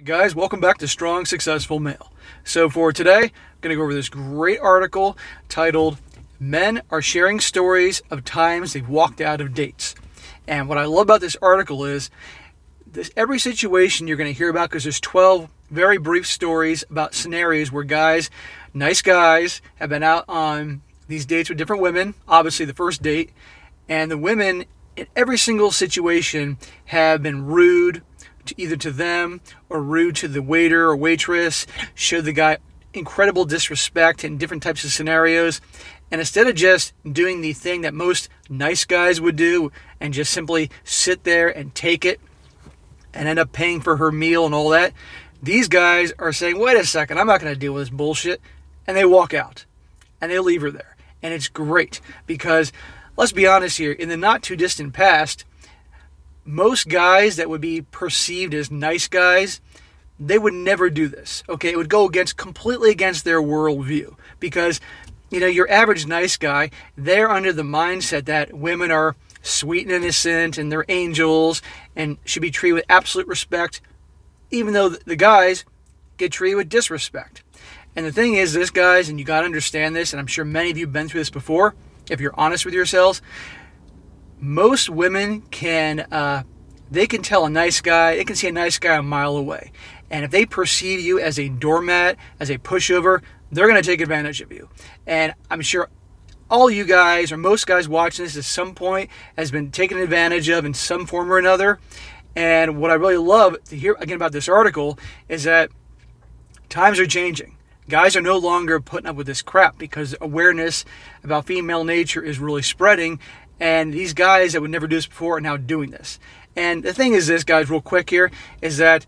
Guys, welcome back to Strong Successful Male. So for today, I'm going to go over this great article titled Men Are Sharing Stories of Times They've Walked Out of Dates. And what I love about this article is every situation you're going to hear about, because there's 12 very brief stories about scenarios where guys, nice guys, have been out on these dates with different women, obviously the first date, and the women in every single situation have been rude either to them or rude to the waiter or waitress, showed the guy incredible disrespect in different types of scenarios. And instead of just doing the thing that most nice guys would do and just simply sit there and take it and end up paying for her meal and all that, these guys are saying, wait a second, I'm not going to deal with this bullshit. And they walk out and they leave her there. And it's great because, let's be honest here, in the not too distant past, most guys that would be perceived as nice guys, they would never do this. Okay, it would go completely against their worldview because, your average nice guy, they're under the mindset that women are sweet and innocent and they're angels and should be treated with absolute respect, even though the guys get treated with disrespect. And the thing is, this guys, and you got to understand this, and I'm sure many of you have been through this before, if you're honest with yourselves, most women they can tell a nice guy, they can see a nice guy a mile away. And if they perceive you as a doormat, as a pushover, they're going to take advantage of you. And I'm sure all you guys, or most guys watching this at some point, has been taken advantage of in some form or another. And what I really love to hear again about this article is that times are changing. Guys are no longer putting up with this crap because awareness about female nature is really spreading. And these guys that would never do this before are now doing this. And the thing is this, guys, real quick here, is that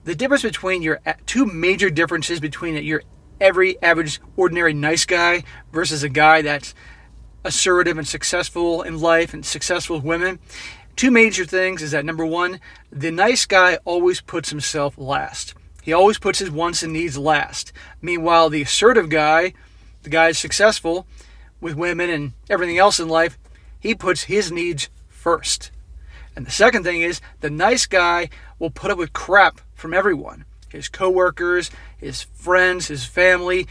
the difference between your two major differences between your every average, ordinary, nice guy versus a guy that's assertive and successful in life and successful with women, two major things is that, number one, the nice guy always puts himself last. He always puts his wants and needs last. Meanwhile, the assertive guy, the guy is successful with women and everything else in life, he puts his needs first. And the second thing is, the nice guy will put up with crap from everyone. His coworkers, his friends, his family,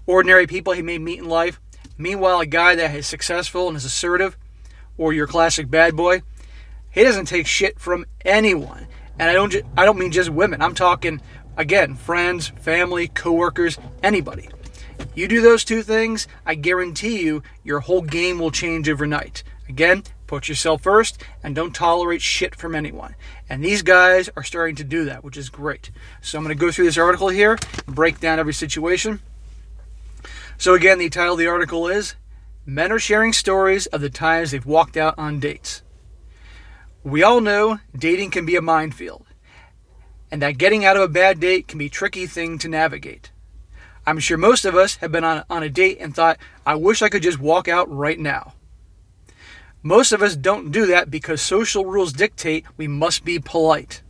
ordinary people he may meet in life. Meanwhile, a guy that is successful and is assertive, or your classic bad boy, he doesn't take shit from anyone. And I don't mean just women. I'm talking, again, friends, family, coworkers, anybody. You do those two things, I guarantee you, your whole game will change overnight. Again, put yourself first and don't tolerate shit from anyone. And these guys are starting to do that, which is great. So I'm going to go through this article here and break down every situation. So again, the title of the article is Men Are Sharing Stories of the Times They've Walked Out on Dates. We all know dating can be a minefield, and that getting out of a bad date can be a tricky thing to navigate. I'm sure most of us have been on a date and thought, I wish I could just walk out right now. Most of us don't do that because social rules dictate we must be polite.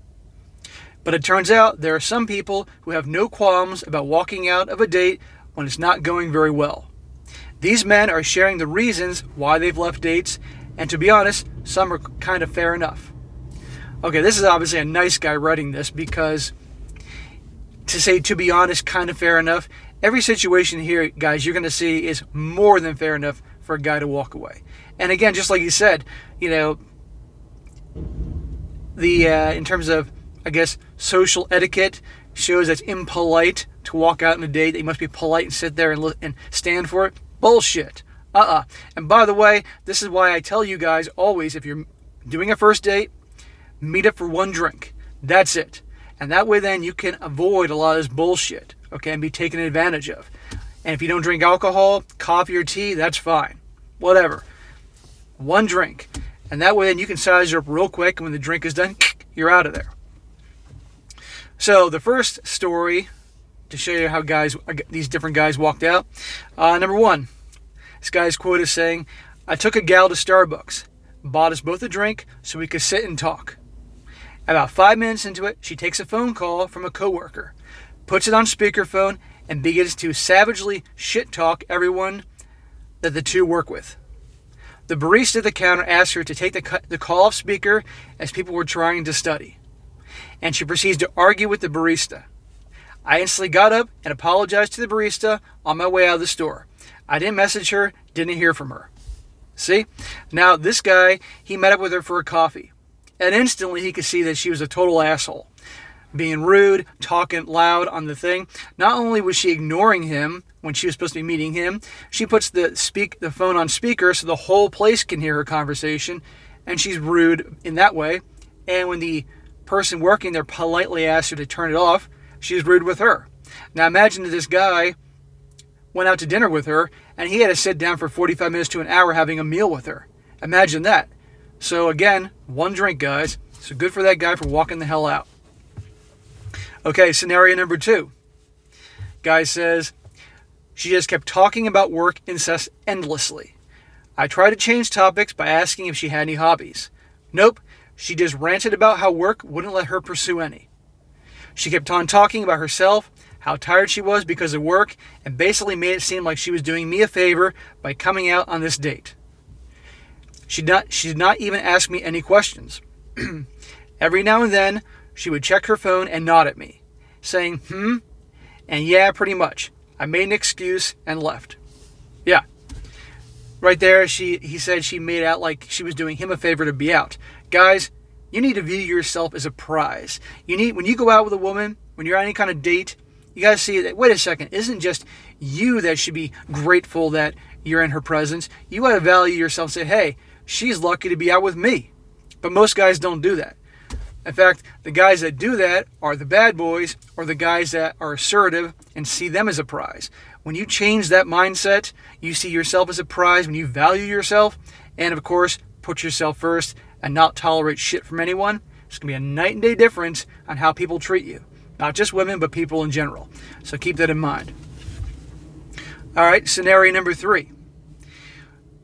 But it turns out there are some people who have no qualms about walking out of a date when it's not going very well. These men are sharing the reasons why they've left dates, and to be honest, some are kind of fair enough. Okay, this is obviously a nice guy writing this because to say, to be honest, kind of fair enough, every situation here, guys, you're going to see is more than fair enough for a guy to walk away. And again, just like you said, in terms of, I guess, social etiquette, shows that's impolite to walk out on a date, that you must be polite and sit there and stand for it. Bullshit. And by the way, this is why I tell you guys always, if you're doing a first date, meet up for one drink. That's it. And that way then you can avoid a lot of this bullshit, okay, and be taken advantage of. And if you don't drink alcohol, coffee or tea, that's fine. Whatever. One drink. And that way then you can size her up real quick, and when the drink is done, you're out of there. So the first story, to show you how these different guys walked out. Number one, this guy's quote is saying, I took a gal to Starbucks, bought us both a drink so we could sit and talk. About 5 minutes into it, she takes a phone call from a coworker, puts it on speakerphone, and begins to savagely shit-talk everyone that the two work with. The barista at the counter asked her to take the call off speaker as people were trying to study. and she proceeds to argue with the barista. I instantly got up and apologized to the barista on my way out of the store. I didn't message her, didn't hear from her. See? Now, this guy, he met up with her for a coffee. And instantly he could see that she was a total asshole. Being rude, talking loud on the thing. Not only was she ignoring him when she was supposed to be meeting him, she puts the phone on speaker so the whole place can hear her conversation. And she's rude in that way. And when the person working there politely asked her to turn it off, she's rude with her. Now imagine that this guy went out to dinner with her and he had to sit down for 45 minutes to an hour having a meal with her. Imagine that. So again, one drink, guys. So good for that guy for walking the hell out. Okay, scenario number 2. Guy says, she just kept talking about work endlessly. I tried to change topics by asking if she had any hobbies. Nope, she just ranted about how work wouldn't let her pursue any. She kept on talking about herself, how tired she was because of work, and basically made it seem like she was doing me a favor by coming out on this date. She did not even ask me any questions. Every now and then, she would check her phone and nod at me, saying, and yeah, pretty much. I made an excuse and left. Yeah. Right there, he said she made out like she was doing him a favor to be out. Guys, you need to view yourself as a prize. When you go out with a woman, when you're on any kind of date, you got to see that, wait a second, it isn't just you that should be grateful that you're in her presence. You got to value yourself and say, hey, she's lucky to be out with me. But most guys don't do that. In fact, the guys that do that are the bad boys or the guys that are assertive and see them as a prize. When you change that mindset, you see yourself as a prize, when you value yourself, and of course, put yourself first and not tolerate shit from anyone, it's going to be a night and day difference on how people treat you. Not just women, but people in general. So keep that in mind. All right, scenario number 3.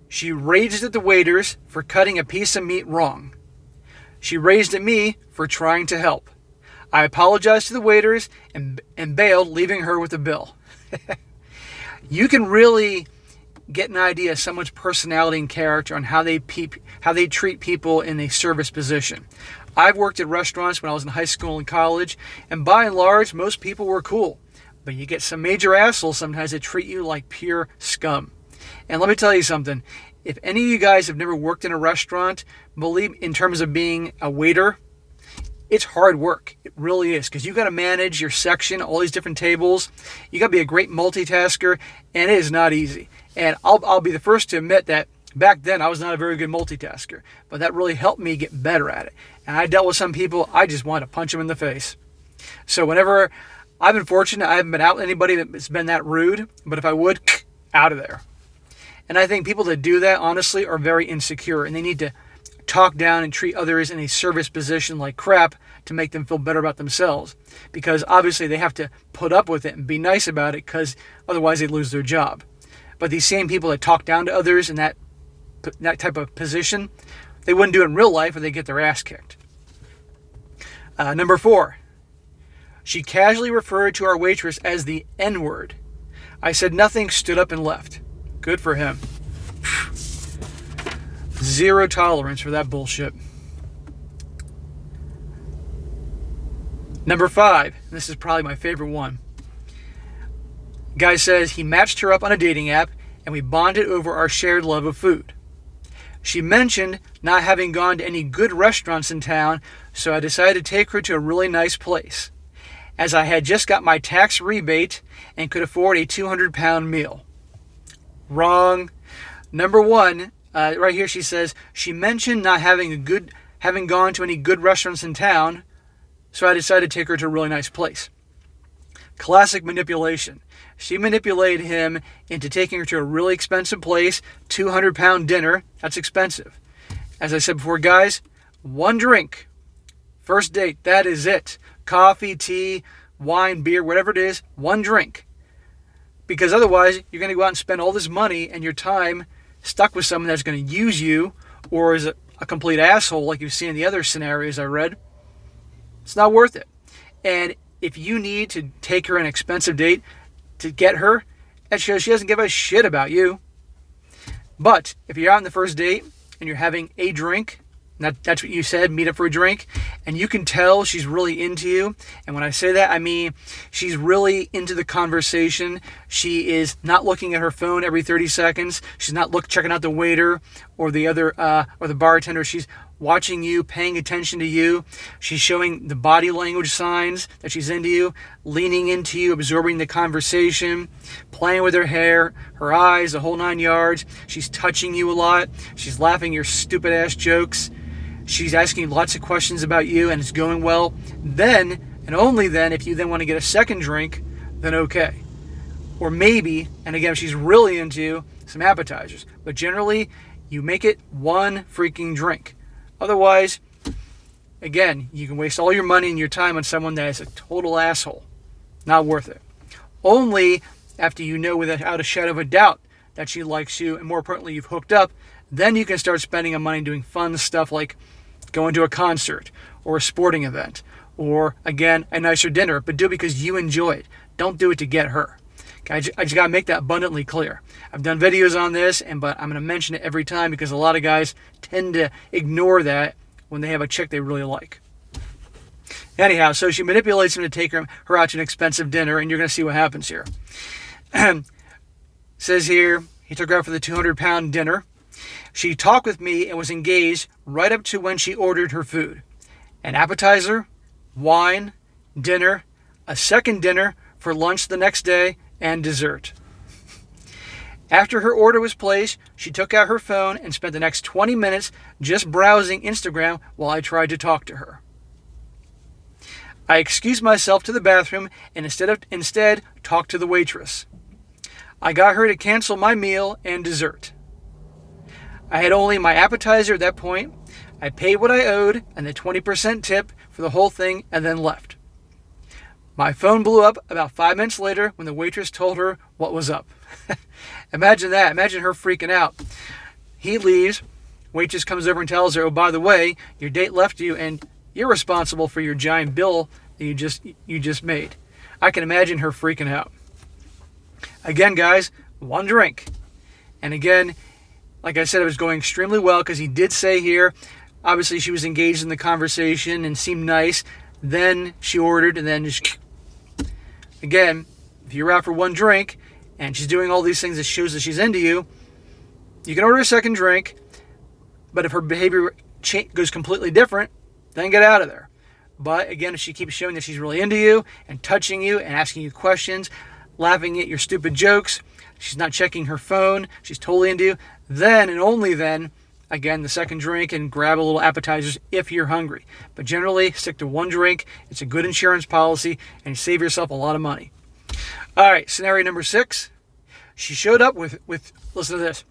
She raged at the waiters for cutting a piece of meat wrong. She raged at me for trying to help. I apologized to the waiters and bailed, leaving her with the bill. You can really get an idea of someone's personality and character on how they treat people in a service position. I've worked at restaurants when I was in high school and college, and by and large, most people were cool. But you get some major assholes sometimes that treat you like pure scum. And let me tell you something. If any of you guys have never worked in a restaurant, believe in terms of being a waiter, it's hard work. It really is, because you got to manage your section, all these different tables. You got to be a great multitasker, and it is not easy. And I'll be the first to admit that back then I was not a very good multitasker, but that really helped me get better at it. And I dealt with some people, I just wanted to punch them in the face. So whenever I've been fortunate, I haven't been out with anybody that's been that rude, but if I would, out of there. And I think people that do that, honestly, are very insecure, and they need to talk down and treat others in a service position like crap to make them feel better about themselves. Because obviously they have to put up with it and be nice about it, because otherwise they'd lose their job. But these same people that talk down to others in that type of position, they wouldn't do it in real life or they get their ass kicked. Number 4. She casually referred to our waitress as the N-word. I said nothing, stood up and left. Good for him. Zero tolerance for that bullshit. Number 5. And this is probably my favorite one. Guy says he matched her up on a dating app and we bonded over our shared love of food. She mentioned not having gone to any good restaurants in town, so I decided to take her to a really nice place, as I had just got my tax rebate and could afford a 200-pound meal. Wrong. Number 1, right here she says, she mentioned not having gone to any good restaurants in town, so I decided to take her to a really nice place. Classic manipulation. She manipulated him into taking her to a really expensive place, 200-pound dinner. That's expensive. As I said before, guys, one drink. First date, that is it. Coffee, tea, wine, beer, whatever it is, one drink. Because otherwise, you're going to go out and spend all this money and your time stuck with someone that's going to use you or is a complete asshole like you've seen in the other scenarios I read. It's not worth it. And if you need to take her an expensive date to get her, that shows she doesn't give a shit about you. But if you're out on the first date and you're having a drink, That's what you said, meet up for a drink. And you can tell she's really into you. And when I say that, I mean she's really into the conversation. She is not looking at her phone every 30 seconds. She's not checking out the waiter or the other or the bartender. She's watching you, paying attention to you. She's showing the body language signs that she's into you, leaning into you, absorbing the conversation, playing with her hair, her eyes, the whole 9 yards. She's touching you a lot. She's laughing your stupid ass jokes. She's asking lots of questions about you, and it's going well. Then, and only then, if you then want to get a second drink, then okay. Or maybe, and again, if she's really into you, some appetizers. But generally, you make it one freaking drink. Otherwise, again, you can waste all your money and your time on someone that is a total asshole. Not worth it. Only after you know without a shadow of a doubt that she likes you, and more importantly, you've hooked up, then you can start spending your money doing fun stuff like going to a concert or a sporting event or, again, a nicer dinner. But do it because you enjoy it. Don't do it to get her. Okay, I just got to make that abundantly clear. I've done videos on this, but I'm going to mention it every time because a lot of guys tend to ignore that when they have a chick they really like. Anyhow, so she manipulates him to take her out to an expensive dinner, and you're going to see what happens here. Says here, he took her out for the 200-pound dinner. She talked with me and was engaged right up to when she ordered her food. An appetizer, wine, dinner, a second dinner for lunch the next day, and dessert. After her order was placed, she took out her phone and spent the next 20 minutes just browsing Instagram while I tried to talk to her. I excused myself to the bathroom and instead talked to the waitress. I got her to cancel my meal and dessert. I had only my appetizer at that point. I paid what I owed and the 20% tip for the whole thing and then left. My phone blew up about 5 minutes later when the waitress told her what was up. Imagine that. Imagine her freaking out. He leaves. Waitress comes over and tells her, oh, by the way, your date left you and you're responsible for your giant bill that you just made. I can imagine her freaking out. Again, guys, one drink. And again, like I said, it was going extremely well because he did say here, obviously she was engaged in the conversation and seemed nice. Then she ordered and then just... Again, if you're out for one drink and she's doing all these things that shows that she's into you, you can order a second drink. But if her behavior goes completely different, then get out of there. But again, if she keeps showing that she's really into you and touching you and asking you questions, laughing at your stupid jokes, she's not checking her phone, she's totally into you, then and only then, again, the second drink and grab a little appetizers if you're hungry. But generally, stick to one drink. It's a good insurance policy and you save yourself a lot of money. All right, scenario number 6. She showed up with listen to this.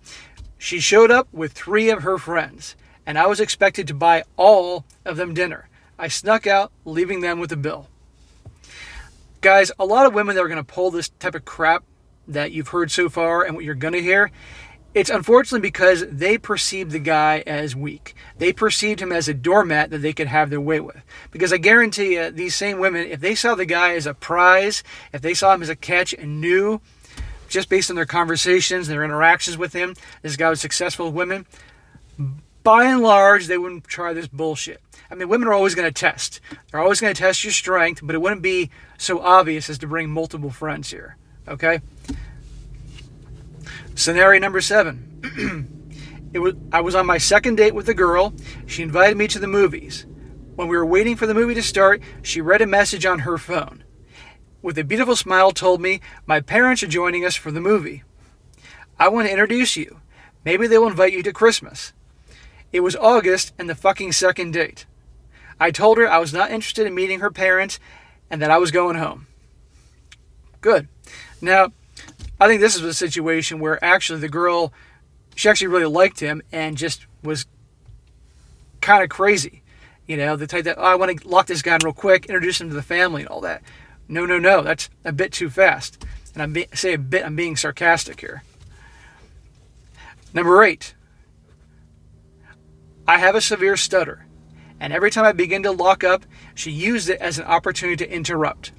She showed up with 3 of her friends, and I was expected to buy all of them dinner. I snuck out, leaving them with the bill. Guys, a lot of women that are going to pull this type of crap that you've heard so far and what you're going to hear, it's unfortunately because they perceive the guy as weak. They perceived him as a doormat that they could have their way with. Because I guarantee you, these same women, if they saw the guy as a prize, if they saw him as a catch and knew, just based on their conversations, their interactions with him, this guy was successful with women, by and large, they wouldn't try this bullshit. I mean, women are always going to test. They're always going to test your strength, but it wouldn't be so obvious as to bring multiple friends here. Okay? Scenario number 7. I was on my second date with a girl. She invited me to the movies. When we were waiting for the movie to start, she read a message on her phone. With a beautiful smile told me, my parents are joining us for the movie. I want to introduce you. Maybe they will invite you to Christmas. It was August and the fucking second date. I told her I was not interested in meeting her parents and that I was going home. Good. Now, I think this is a situation where actually the girl, she actually really liked him and just was kind of crazy. You know, the type that, oh, I want to lock this guy in real quick, introduce him to the family and all that. No, that's a bit too fast. And I'm being sarcastic here. Number 8. I have a severe stutter, and every time I begin to lock up, she used it as an opportunity to interrupt.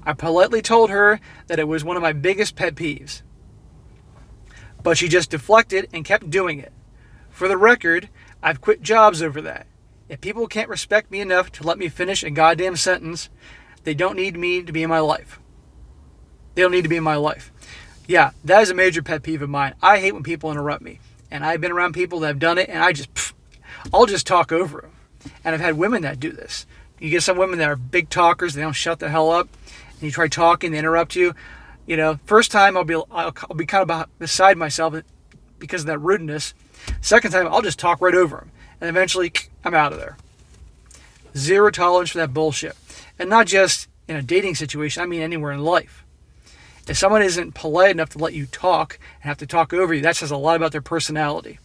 I politely told her that it was one of my biggest pet peeves. But she just deflected and kept doing it. For the record, I've quit jobs over that. If people can't respect me enough to let me finish a goddamn sentence, they don't need me to be in my life. They don't need to be in my life. Yeah, that is a major pet peeve of mine. I hate when people interrupt me. And I've been around people that have done it, and I'll just talk over them. And I've had women that do this. You get some women that are big talkers, they don't shut the hell up. And you try talking, they interrupt you. You know, first time I'll be kind of beside myself because of that rudeness. Second time, I'll just talk right over them. And eventually, I'm out of there. Zero tolerance for that bullshit. And not just in a dating situation, I mean anywhere in life. If someone isn't polite enough to let you talk and have to talk over you, that says a lot about their personality.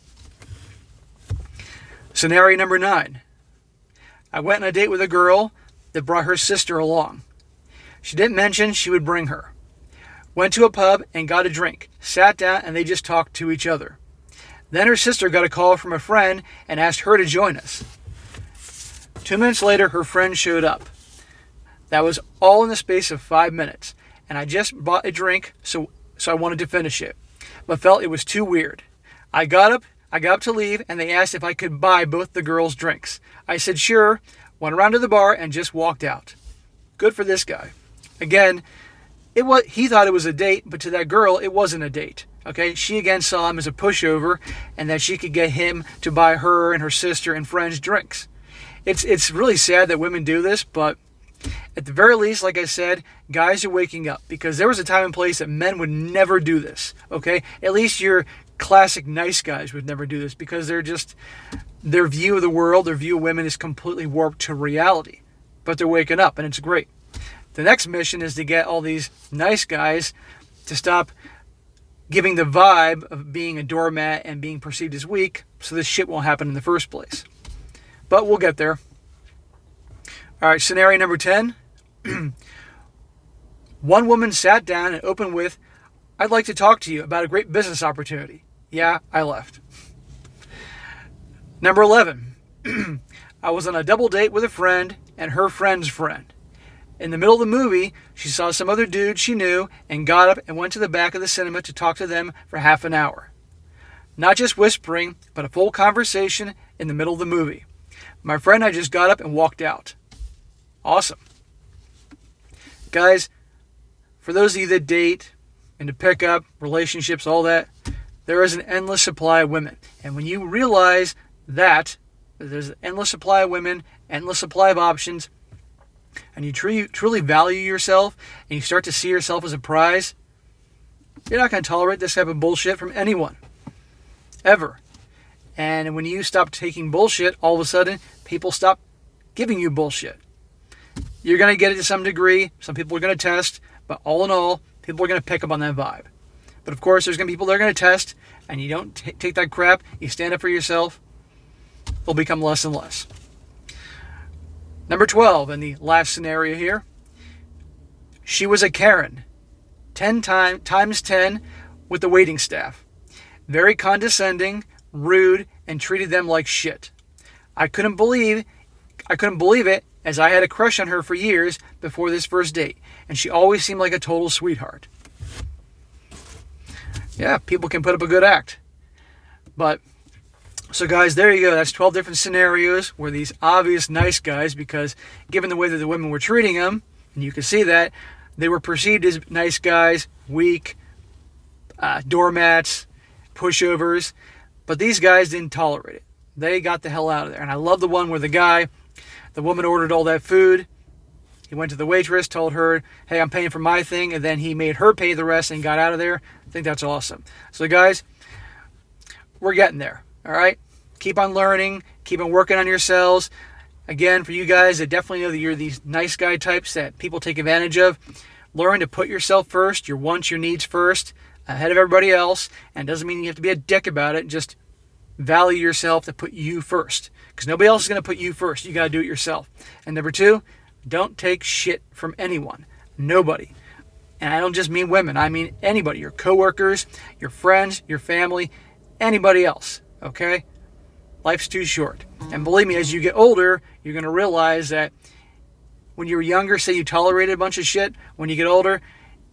Scenario number 9. I went on a date with a girl that brought her sister along. She didn't mention she would bring her. Went to a pub and got a drink. Sat down and they just talked to each other. Then her sister got a call from a friend and asked her to join us. 2 minutes later, her friend showed up. That was all in the space of 5 minutes. And I just bought a drink, so I wanted to finish it. But felt it was too weird. I got up to leave, and they asked if I could buy both the girls' drinks. I said sure, went around to the bar, and just walked out. Good for this guy. Again, he thought it was a date, but to that girl, it wasn't a date. Okay, she again saw him as a pushover, and that she could get him to buy her and her sister and friends drinks. It's really sad that women do this, but at the very least, like I said, guys are waking up, because there was a time and place that men would never do this. Okay, at least your classic nice guys would never do this, because their view of the world, their view of women is completely warped to reality. But they're waking up, and it's great. The next mission is to get all these nice guys to stop giving the vibe of being a doormat and being perceived as weak, so this shit won't happen in the first place. But we'll get there. All right, scenario number 10. One woman sat down and opened with, "I'd like to talk to you about a great business opportunity." Yeah, I left. Number 11. I was on a double date with a friend and her friend's friend. In the middle of the movie, she saw some other dude she knew and got up and went to the back of the cinema to talk to them for half an hour. Not just whispering, but a full conversation in the middle of the movie. My friend and I just got up and walked out. Awesome. Guys, for those of you that date, into pickup, relationships, all that, there is an endless supply of women. And when you realize that there's an endless supply of women, endless supply of options, and you truly value yourself, and you start to see yourself as a prize, you're not going to tolerate this type of bullshit from anyone. Ever. And when you stop taking bullshit, all of a sudden, people stop giving you bullshit. You're going to get it to some degree. Some people are going to test. But all in all, people are going to pick up on that vibe. But of course, there's going to be people that are going to test. And you don't take that crap. You stand up for yourself. It'll become less and less. Number 12, in the last scenario here. She was a Karen. 10 times 10 with the waiting staff. Very condescending, rude, and treated them like shit. I couldn't believe it, as I had a crush on her for years before this first date, and she always seemed like a total sweetheart. Yeah, people can put up a good act. But, so guys, there you go. That's 12 different scenarios where these obvious nice guys, because given the way that the women were treating them, and you can see that, they were perceived as nice guys, weak, doormats, pushovers, but these guys didn't tolerate it. They got the hell out of there. And I love the one where the woman ordered all that food. He went to the waitress, told her, "Hey, I'm paying for my thing," and then he made her pay the rest and got out of there. I think that's awesome. So guys, we're getting there, all right? Keep on learning, keep on working on yourselves. Again, for you guys that definitely know that you're these nice guy types that people take advantage of, learn to put yourself first, your wants, your needs first, ahead of everybody else. And it doesn't mean you have to be a dick about it. Just value yourself to put you first, because nobody else is going to put you first. You got to do it yourself. And number 2, don't take shit from anyone. Nobody. And I don't just mean women. I mean anybody. Your coworkers, your friends, your family, anybody else. Okay? Life's too short. And believe me, as you get older, you're going to realize that when you were younger, say you tolerated a bunch of shit. When you get older,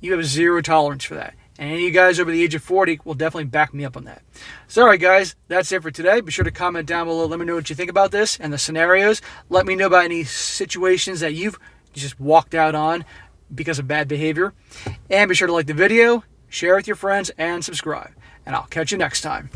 you have zero tolerance for that. And any of you guys over the age of 40 will definitely back me up on that. So, all right, guys, that's it for today. Be sure to comment down below. Let me know what you think about this and the scenarios. Let me know about any situations that you've just walked out on because of bad behavior. And be sure to like the video, share with your friends, and subscribe. And I'll catch you next time.